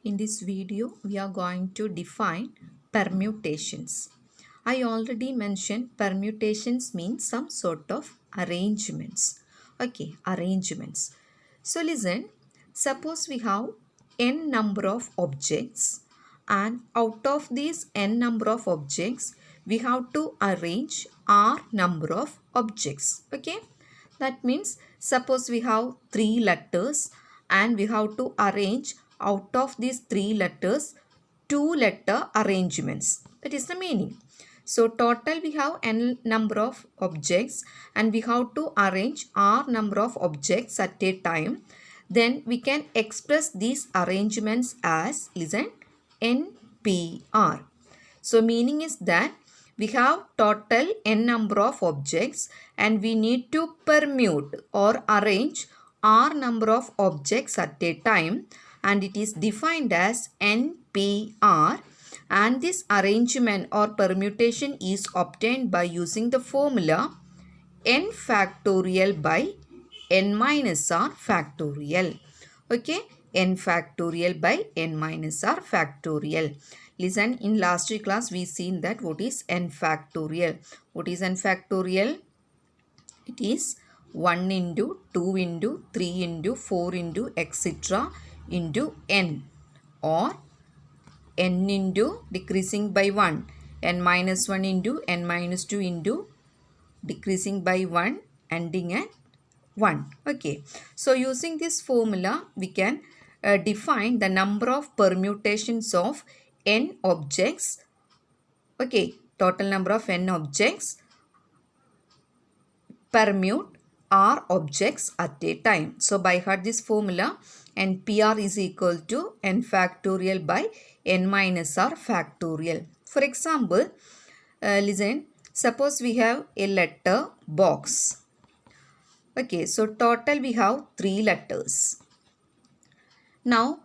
In this video, we are going to define permutations. I already mentioned permutations means some sort of arrangements. Okay, arrangements. So listen, suppose we have n number of objects and out of these n number of objects, we have to arrange r number of objects. Okay, that means suppose we have three letters and we have to arrange out of these three letters two letter arrangements. That is the meaning. So total we have n number of objects and we have to arrange r number of objects at a time. Then we can express these arrangements as, listen, NPR. So meaning is that we have total n number of objects and we need to permute or arrange r number of objects at a time, and it is defined as NPR, and this arrangement or permutation is obtained by using the formula n factorial by n minus r factorial. Okay, n factorial by n minus r factorial. Listen, in last class we seen that what is n factorial. What is n factorial? It is 1 into 2 into 3 into 4 into etc. into n, or n into decreasing by 1, n minus 1 into n minus 2 into decreasing by 1 ending at 1. Okay, so using this formula we can define the number of permutations of n objects. Okay, total number of n objects permute r objects at a time. So by heart this formula, NPR is equal to n factorial by n minus r factorial. For example, listen, suppose we have a letter box. Okay, so total we have 3 letters. Now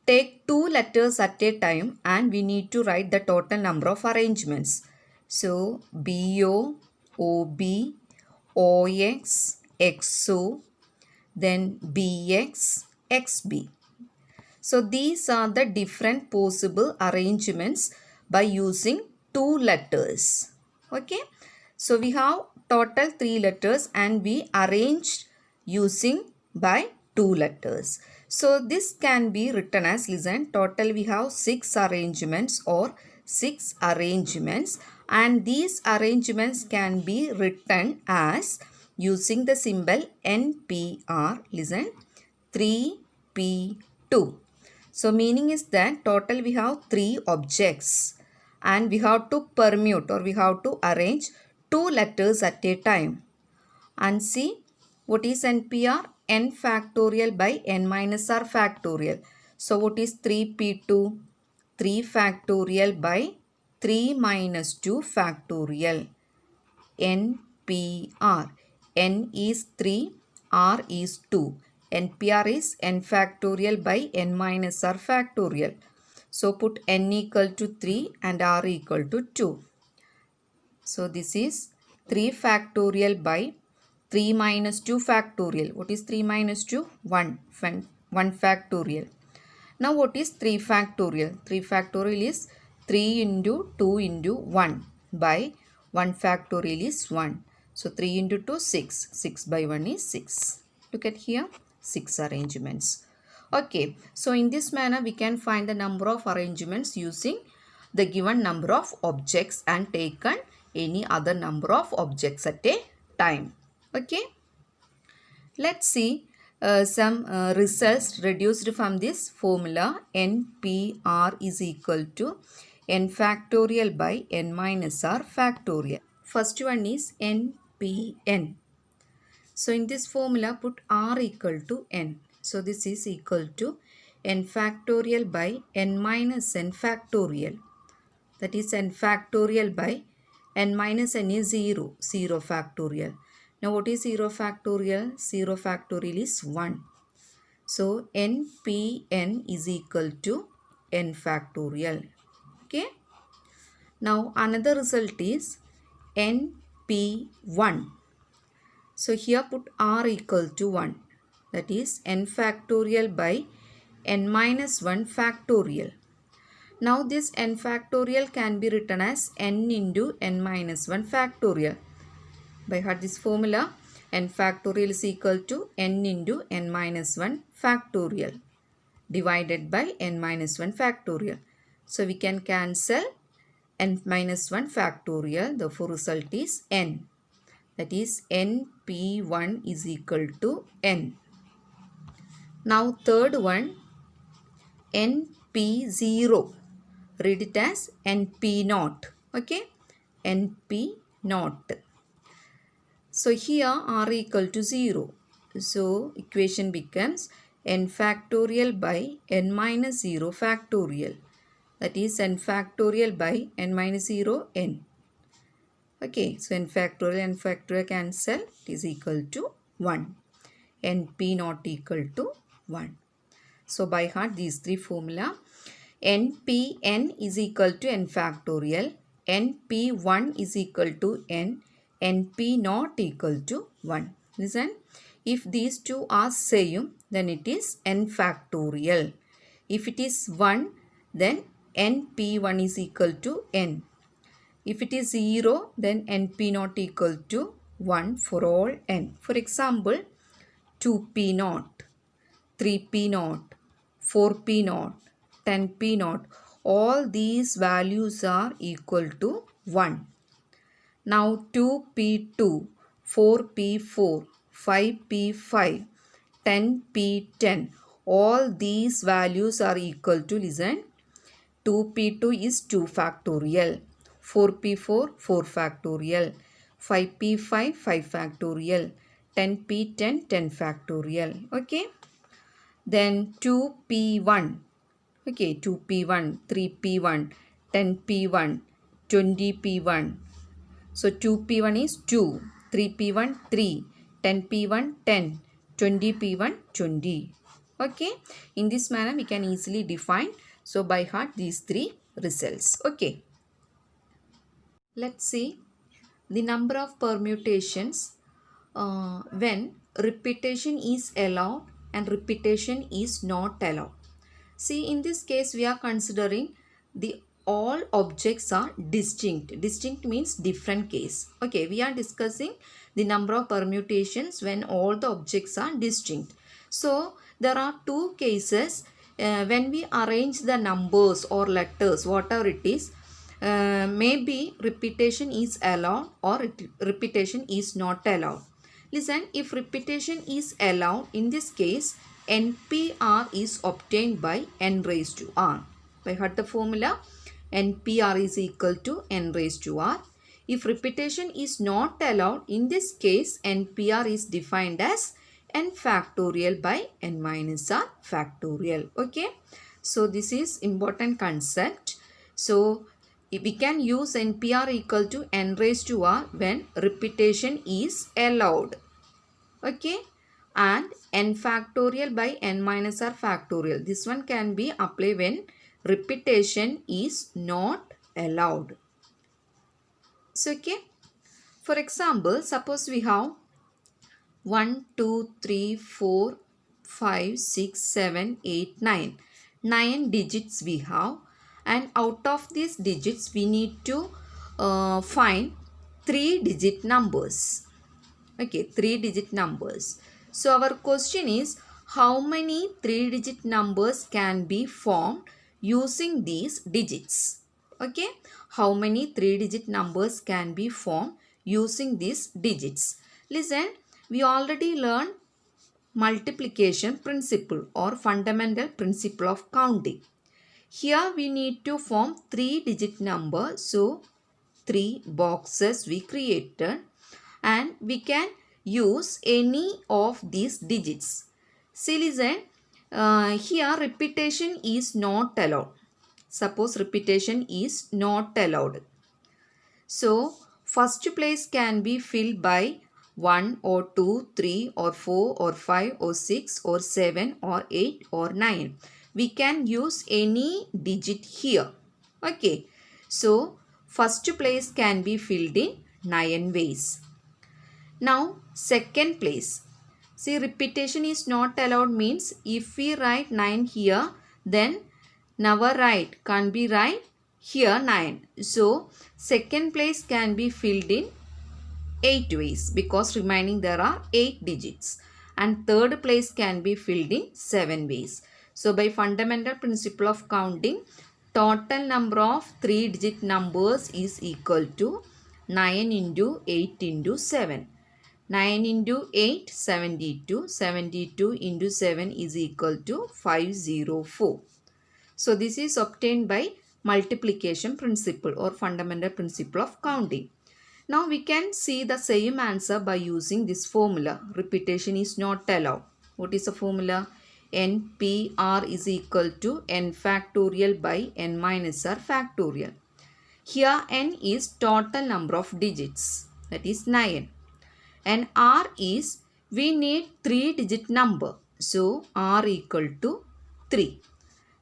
take 2 letters at a time and we need to write the total number of arrangements. So BO, OB, OX, XO, then BX, XB. So these are the different possible arrangements by using 2 letters. Okay, so we have total 3 letters and we arranged using by 2 letters. So this can be written as, listen, total we have 6 arrangements or 6 arrangements, and these arrangements can be written as using the symbol NPR, listen, 3P2. So meaning is that total we have 3 objects and we have to permute or we have to arrange 2 letters at a time. And see, what is NPR? N factorial by n minus r factorial. So what is 3P2? 3 factorial by 3 minus 2 factorial. NPR. N is 3, R is 2. NPR is n factorial by n minus r factorial. So put n equal to 3 and r equal to 2. So this is 3 factorial by 3 minus 2 factorial. What is 3 minus 2? 1 factorial. Now what is 3 factorial? 3 factorial is 3 into 2 into 1 by 1 factorial is 1. So 3 into 2, 6. 6 by 1 is 6. Look at here, 6 arrangements. Okay, so in this manner we can find the number of arrangements using the given number of objects and taken any other number of objects at a time. Okay, let's see some results reduced from this formula. NPR is equal to n factorial by n minus r factorial. First one is NPN. So in this formula put r equal to n. So this is equal to n factorial by n minus n factorial. That is n factorial by n minus n is 0. 0 factorial. Now what is 0 factorial? 0 factorial is 1. So NPN is equal to n factorial. Okay. Now another result is NP1. So here put r equal to 1. That is n factorial by n minus 1 factorial. Now this n factorial can be written as n into n minus 1 factorial. By heart this formula, n factorial is equal to n into n minus 1 factorial divided by n minus 1 factorial. So we can cancel n minus 1 factorial. Therefore result is n. That is np1 is equal to n. Now third one, np0. Read it as np0. Okay, np0. So here r equal to 0. So equation becomes n factorial by n minus 0 factorial. That is n factorial by n minus 0 n. Okay, so n factorial cancel. It is equal to 1. np0 equal to 1. So by heart these three formula. npn is equal to n factorial. np1 is equal to n. np0 equal to 1. Listen, if these two are same, then it is n factorial. If it is 1, then np1 is equal to n. If it is 0, then np0 equal to 1 for all n. For example, 2p0, 3p0, 4p0, 10p0. All these values are equal to 1. Now 2p2, 4p4, 5p5, 10p10. All these values are equal to, listen, 2p2 is 2 factorial, 4p4, 4 factorial, 5p5, 5 factorial, 10p10, 10 factorial. Okay. Then 2p1. Okay, 2p1, 3p1, 10p1, 20p1. So 2p1 is 2, 3p1 3, 10p1 10, 20p1 20. Okay, in this manner we can easily define. So by heart these three results. Okay, let's see the number of permutations when repetition is allowed and repetition is not allowed. See, in this case we are considering the all objects are distinct. Distinct means different case. Okay, we are discussing the number of permutations when all the objects are distinct. So there are two cases when we arrange the numbers or letters, whatever it is, maybe repetition is allowed or repetition is not allowed. Listen, if repetition is allowed, in this case NPR is obtained by n raised to r. By heart the formula, NPR is equal to n raised to r. If repetition is not allowed, in this case NPR is defined as n factorial by n minus r factorial. Okay, so this is important concept. So we can use NPR equal to n raised to r when repetition is allowed. Okay, and n factorial by n minus r factorial. This one can be applied when repetition is not allowed. So okay, for example, suppose we have 1, 2, 3, 4, 5, 6, 7, 8, 9. 9 digits we have, and out of these digits we need to find 3-digit numbers. Okay, 3-digit numbers. So our question is, how many 3-digit numbers can be formed using these digits? Okay, how many 3-digit numbers can be formed using these digits? Listen, we already learned multiplication principle or fundamental principle of counting. Here we need to form 3-digit number. So 3 boxes we created, and we can use any of these digits. See, listen, here repetition is not allowed. Suppose repetition is not allowed. So first place can be filled by 1 or 2, 3 or 4 or 5 or 6 or 7 or 8 or 9. We can use any digit here. Okay, so first place can be filled in 9 ways. Now second place. See, repetition is not allowed means if we write 9 here, then never write, can't be write here 9. So, second place can be filled in 8 ways because remaining there are 8 digits. And third place can be filled in 7 ways. So, by fundamental principle of counting, total number of 3-digit numbers is equal to 9 into 8 into 7. 9 into 8, 72. 72 into 7 is equal to 504. So this is obtained by multiplication principle or fundamental principle of counting. Now we can see the same answer by using this formula. Repetition is not allowed. What is the formula? NPR is equal to n factorial by n minus r factorial. Here n is total number of digits, that is 9. And R is, we need 3-digit number. So, R equal to 3.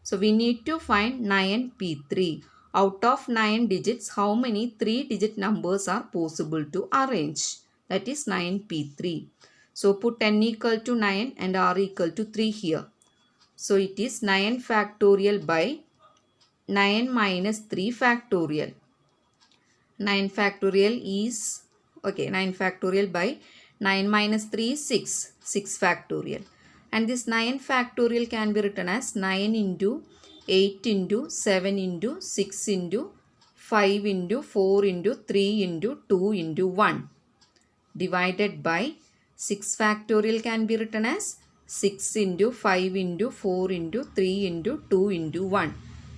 So, we need to find 9P3. Out of 9 digits, how many 3-digit numbers are possible to arrange? That is 9P3. So, put n equal to 9 and R equal to 3 here. So, it is 9 factorial by 9 minus 3 factorial. 9 factorial is, okay, 9 factorial by 9 minus 3 is 6. 6 factorial. And this 9 factorial can be written as 9 into 8 into 7 into 6 into 5 into 4 into 3 into 2 into 1 divided by 6 factorial can be written as 6 into 5 into 4 into 3 into 2 into 1.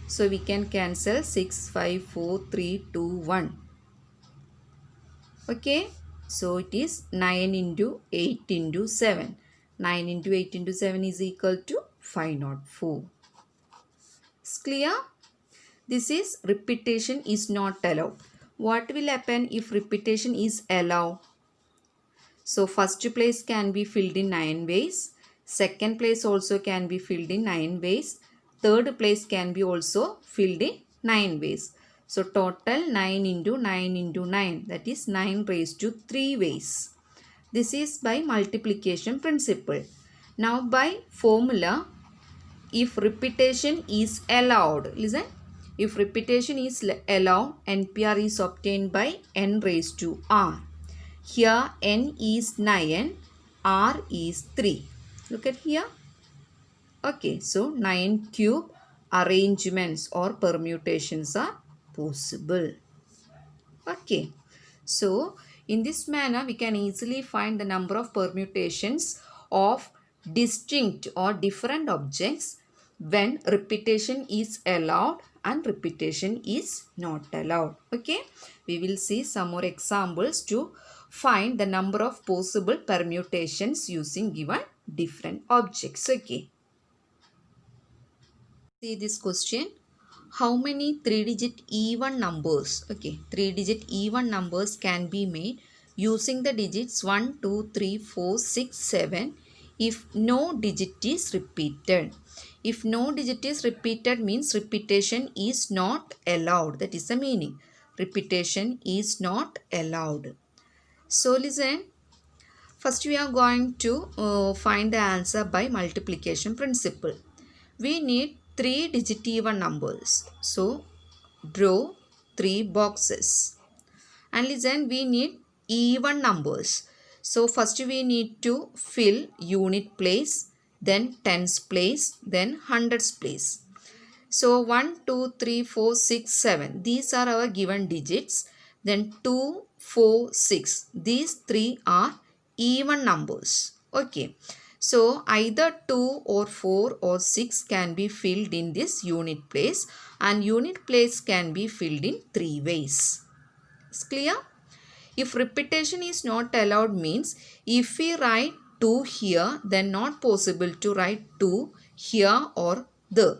So we can cancel 6, 5, 4, 3, 2, 1. Okay, so it is 9 into 8 into 7. 9 into 8 into 7 is equal to 504. It's clear? This is repetition is not allowed. What will happen if repetition is allowed? So first place can be filled in 9 ways. Second place also can be filled in 9 ways. Third place can be also filled in 9 ways. So total 9 into 9 into 9, that is 9 raised to 3 ways. This is by multiplication principle. Now by formula, if repetition is allowed, listen, if repetition is allowed, NPR is obtained by n raised to r. Here n is 9, r is 3. Look at here. Okay, so 9 cube arrangements or permutations are possible. Okay, so in this manner we can easily find the number of permutations of distinct or different objects when repetition is allowed and repetition is not allowed. Okay, we will see some more examples to find the number of possible permutations using given different objects. Okay, see this question. How many 3-digit even numbers, okay, 3-digit even numbers can be made using the digits 1, 2, 3, 4, 6, 7 if no digit is repeated. If no digit is repeated means repetition is not allowed. That is the meaning. Repetition is not allowed. So listen, first we are going to find the answer by multiplication principle. We need 3-digit even numbers. So, draw 3 boxes. And listen, we need even numbers. So, first we need to fill unit place, then tens place, then hundreds place. So, 1, 2, 3, 4, 6, 7. These are our given digits. Then 2, 4, 6. These 3 are even numbers. Okay. So, either 2 or 4 or 6 can be filled in this unit place, and unit place can be filled in 3 ways. Is clear? If repetition is not allowed means if we write 2 here, then not possible to write 2 here or there.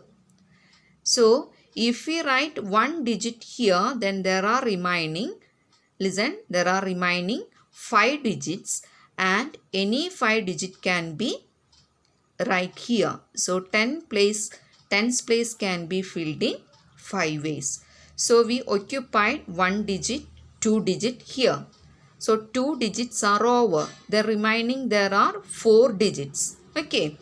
So, if we write 1 digit here, then there are remaining, listen, there are remaining 5 digits and any 5 digit can be right here. So, tens place can be filled in 5 ways. So, we occupied 1 digit, 2 digit here. So 2 digits are over. The remaining there are 4 digits. Okay.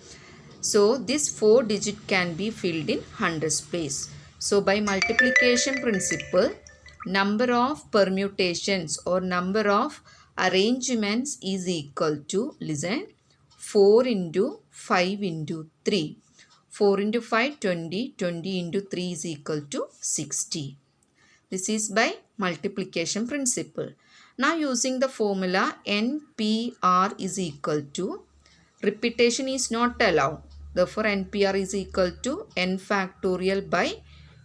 So this 4 digit can be filled in hundreds place. So by multiplication principle, number of permutations or number of arrangements is equal to, listen, 4 into 5 into 3. 4 into 5, 20. 20 into 3 is equal to 60. This is by multiplication principle. Now using the formula NPR is equal to, repetition is not allowed. Therefore NPR is equal to n factorial by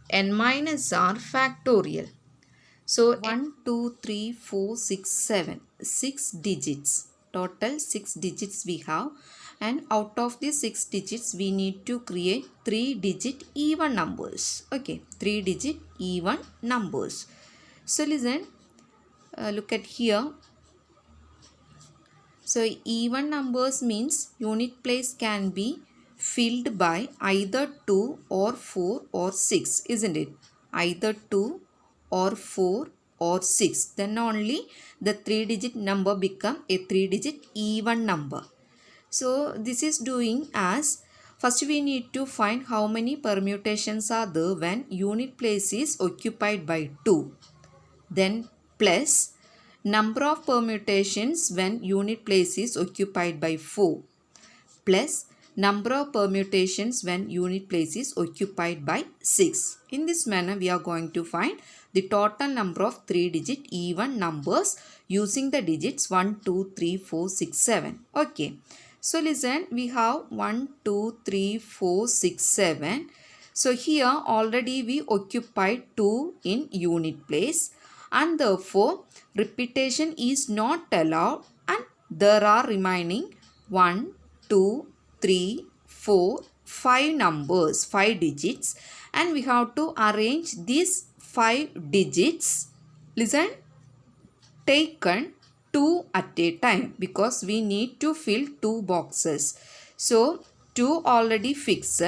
n minus r factorial. So 1, 2, 3, 4, 6, 7. 6 digits. Total 6 digits we have. And out of these 6 digits we need to create 3 digit even numbers. Okay. 3 digit even numbers. So listen. Look at here. So even numbers means unit place can be filled by either 2 or 4 or 6, isn't it? Either 2 or 4 or 6. Then only the 3 digit number become a 3 digit even number. So this is doing as, first we need to find how many permutations are there when unit place is occupied by 2. Then plus number of permutations when unit place is occupied by 4 plus number of permutations when unit place is occupied by 6. In this manner we are going to find the total number of 3 digit even numbers using the digits 1, 2, 3, 4, 6, 7. Okay. So listen, we have 1, 2, 3, 4, 6, 7. So here already we occupied 2 in unit place, and therefore repetition is not allowed, and there are remaining 1, 2, 3, 4, 5 numbers, 5 digits, and we have to arrange these 5 digits, listen, taken 2 at a time because we need to fill 2 boxes. So 2 already fixed,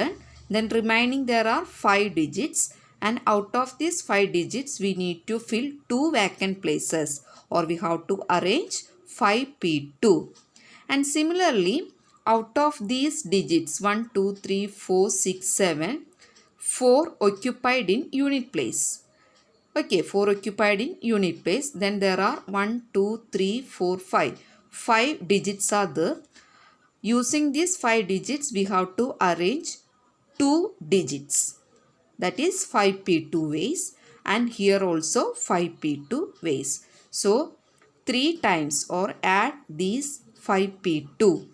then remaining there are 5 digits, and out of these 5 digits we need to fill 2 vacant places, or we have to arrange 5p2. And similarly, out of these digits 1, 2, 3, 4, 6, 7, 4 occupied in unit place. Okay, 4 occupied in unit place. Then there are 1, 2, 3, 4, 5. 5 digits are there. Using these 5 digits, we have to arrange 2 digits. That is 5p2 ways. And here also 5p2 ways. So, 3 times or add these 5p2.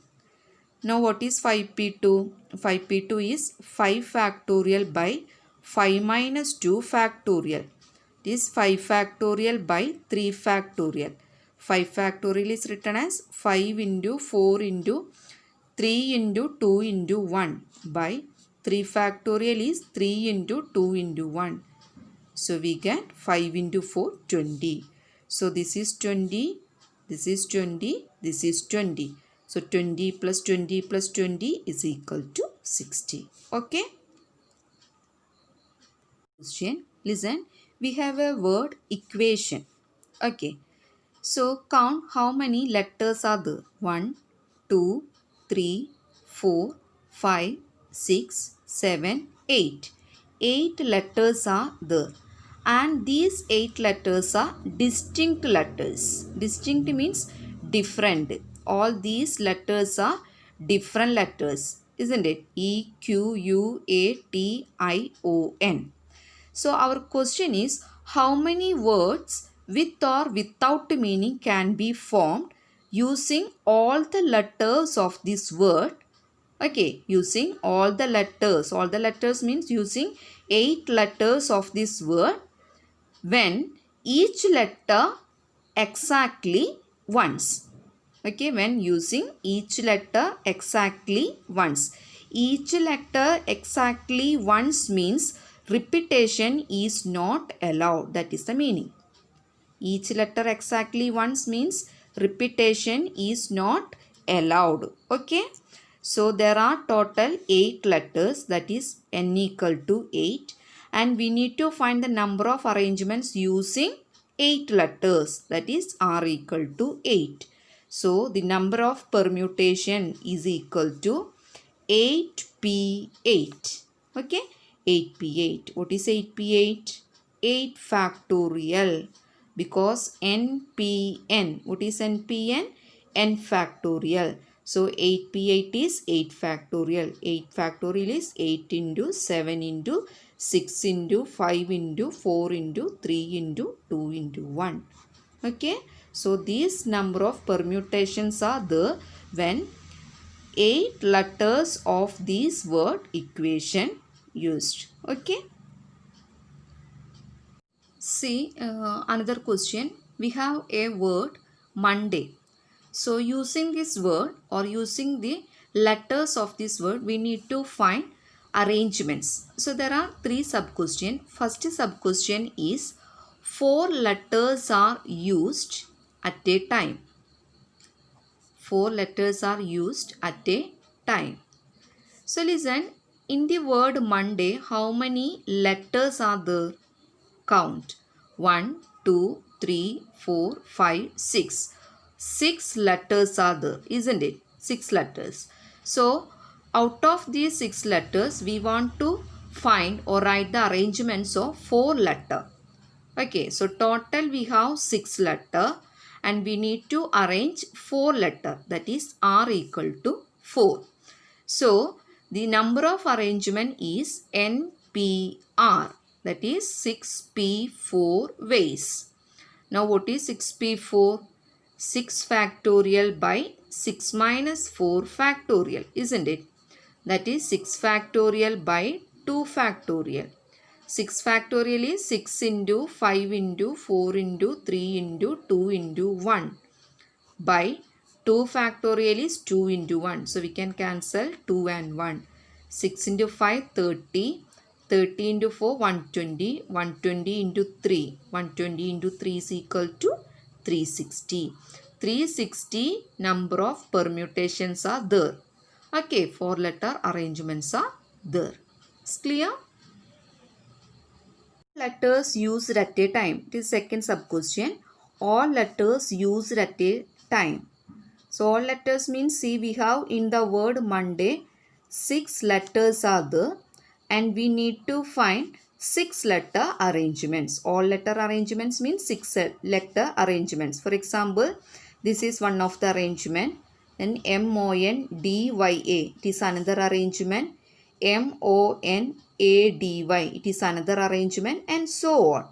Now, what is 5p2? 5p2 is 5 factorial by 5 minus 2 factorial. It is 5 factorial by 3 factorial. 5 factorial is written as 5 into 4 into 3 into 2 into 1 by 3 factorial is 3 into 2 into 1. So we get 5 into 4, 20. So this is 20, this is 20, this is 20. So 20 plus 20 plus 20 is equal to 60. Okay. Question. Listen. We have a word equation. Okay. So count how many letters are there. 1, 2, 3, 4, 5, 6, 7, 8. 8 letters are there. And these 8 letters are distinct letters. Distinct means different. All these letters are different letters, isn't it? E, Q, U, A, T, I, O, N. So our question is, how many words with or without meaning can be formed using all the letters of this word? Okay, using all the letters. All the letters means using 8 letters of this word when each letter exactly once. Okay, when using each letter exactly once. Each letter exactly once means repetition is not allowed. That is the meaning. Each letter exactly once means repetition is not allowed. Okay. So there are total 8 letters, that is n equal to 8, and we need to find the number of arrangements using 8 letters, that is are equal to 8. So the number of permutation is equal to 8p8. Okay, 8p8. What is 8p8? 8 factorial, because npn. What is npn? N factorial. So 8p8 is 8 factorial. 8 factorial is 8 into 7 into 6 into 5 into 4 into 3 into 2 into 1. Okay. So these number of permutations are there when 8 letters of this word equation used. Okay. See another question. We have a word Monday. So using this word or using the letters of this word, we need to find arrangements. So there are 3 sub-questions. First sub-question is 4 letters are used at a time. 4 letters are used at a time. So listen, in the word Monday, how many letters are there? Count. 1, 2, 3, 4, 5, 6. 6 letters are there, isn't it? 6 letters. So, out of these 6 letters, we want to find or write the arrangements of 4 letters. Okay, so total we have 6 letters and we need to arrange 4 letters, that is are equal to 4. So, the number of arrangement is NPR, that is 6p4 ways. Now what is 6p4? 6 factorial by 6 minus 4 factorial, isn't it? That is 6 factorial by 2 factorial. 6 factorial is 6 into 5 into 4 into 3 into 2 into 1 by 2 factorial is 2 into 1. So we can cancel 2 and 1. 6 into 5, 30. 30 into 4, 120. 120 into 3. 120 into 3 is equal to 360. 360 number of permutations are there. Okay, 4 letter arrangements are there. It's clear? Letters used at a time. It is second sub question. All letters used at a time. So all letters means, see, we have in the word Monday 6 letters are there and we need to find 6 letter arrangements. All letter arrangements means 6 letter arrangements. For example, this is one of the arrangement. Then MONDYA, it is another arrangement. MONADY, it is another arrangement, and so on.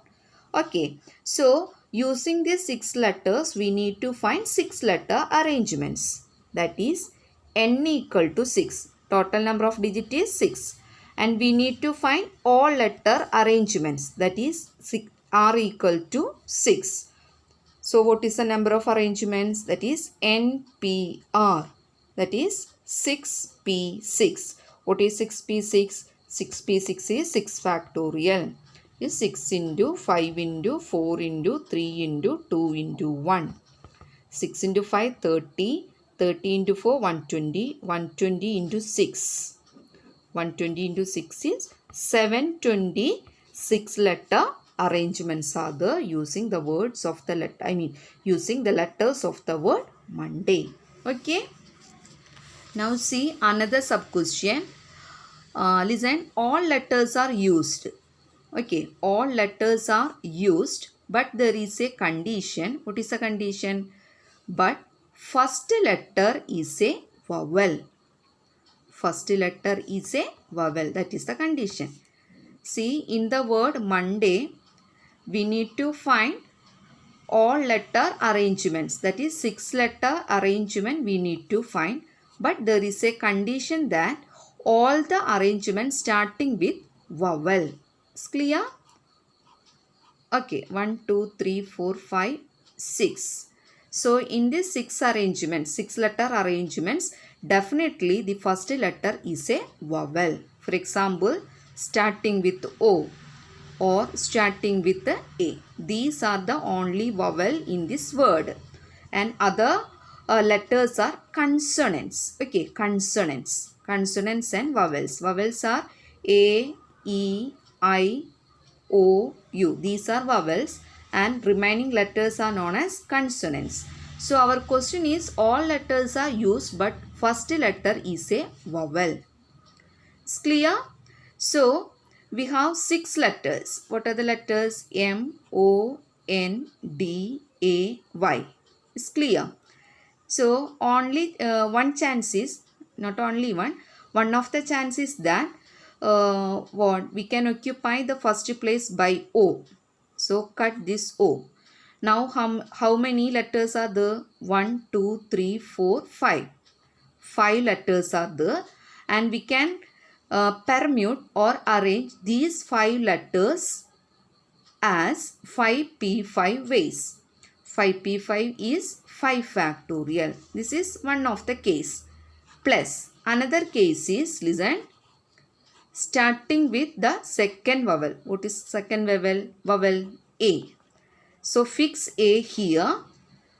Okay, so using these 6 letters, we need to find 6 letter arrangements. That is n equal to 6. Total number of digits is 6. And we need to find all letter arrangements. That is r equal to 6. So what is the number of arrangements? That is NPR. That is 6p6. What is 6p6? 6p6 is 6 factorial. Is 6 into 5 into 4 into 3 into 2 into 1. 6 into 5, 30. 30 into 4, 120. 120 into 6. 120 into 6 is 726 letter arrangements are there using the words of the letter. Using the letters of the word Monday. Okay. Now see another sub question. Listen, all letters are used. Okay, all letters are used, but there is a condition. What is the condition? But first letter is a vowel. First letter is a vowel. That is the condition. See, in the word Monday, we need to find all letter arrangements. That is 6 letter arrangement we need to find. But there is a condition that all the arrangements starting with vowel. Is clear? Okay, 1, 2, 3, 4, 5, 6. So in this 6 arrangements, 6 letter arrangements, definitely the first letter is a vowel. For example, starting with O or starting with A. These are the only vowel in this word. And other letters are consonants. Okay, consonants. Consonants and vowels. Vowels are A, E, I, O, U. These are vowels. and remaining letters are known as consonants. So our question is all letters are used but first letter is a vowel. It's clear? So we have 6 letters. What are the letters? M, O, N, D, A, Y. It's clear? So only one chance is, not only one of the chances that what we can occupy the first place by O. So cut this O. Now how many letters are there? 1, 2, 3, 4, 5. 5 letters are there, and we can permute or arrange these 5 letters as 5p5 ways. 5p5 is 5 factorial. This is one of the case. Plus another case is, listen, starting with the second vowel. What is second vowel? Vowel A. So fix A here.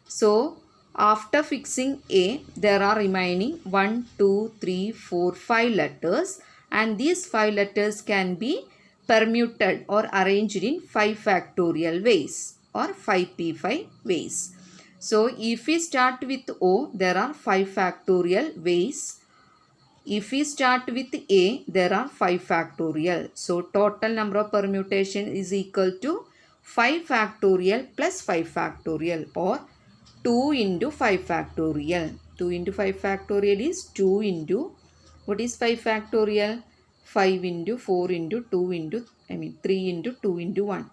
So after fixing A, there are remaining 1, 2, 3, 4, 5 letters, and these 5 letters can be permuted or arranged in 5 factorial ways or 5p5 ways. So if we start with O, there are 5 factorial ways. If we start with A, there are 5 factorial. So total number of permutation is equal to 5 factorial plus 5 factorial, or 2 into 5 factorial. 2 into 5 factorial is 2 into, what is 5 factorial? 5 into 4 into 2 into, 3 into 2 into 1.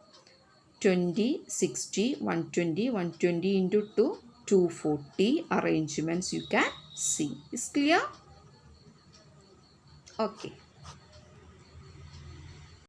20, 60, 120, 120 into 2, 240 arrangements you can see. Is clear? Okay.